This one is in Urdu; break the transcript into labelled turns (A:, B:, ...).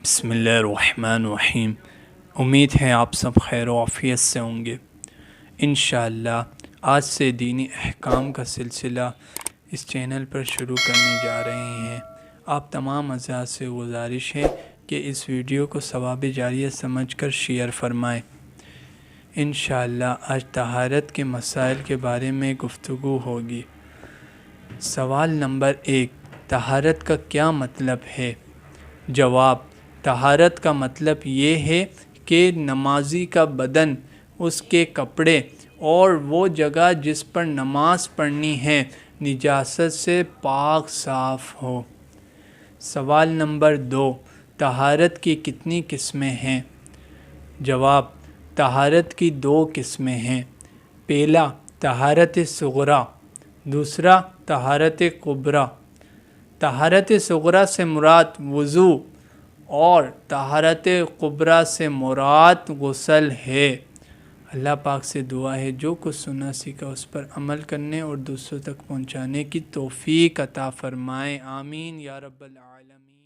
A: بسم اللہ الرحمن الرحیم۔ امید ہے آپ سب خیر و عافیت سے ہوں گے۔ انشاءاللہ آج سے دینی احکام کا سلسلہ اس چینل پر شروع کرنے جا رہے ہیں۔ آپ تمام حضرات سے گزارش ہے کہ اس ویڈیو کو ثواب جاریہ سمجھ کر شیئر فرمائیں۔ انشاءاللہ آج طہارت کے مسائل کے بارے میں گفتگو ہوگی۔ سوال نمبر 1، طہارت کا کیا مطلب ہے؟ جواب: طہارت کا مطلب یہ ہے کہ نمازی کا بدن، اس کے کپڑے اور وہ جگہ جس پر نماز پڑھنی ہے نجاست سے پاک صاف ہو۔ سوال نمبر 2، طہارت کی کتنی قسمیں ہیں؟ جواب: طہارت کی 2 قسمیں ہیں۔ پہلا طہارت صغریٰ، دوسرا طہارت کبریٰ۔ طہارت صغریٰ سے مراد وضو اور طہارت کبریٰ سے مراد غسل ہے۔ اللہ پاک سے دعا ہے جو کچھ سنا سیکھا اس پر عمل کرنے اور دوسروں تک پہنچانے کی توفیق عطا فرمائے، آمین یا رب العالمین۔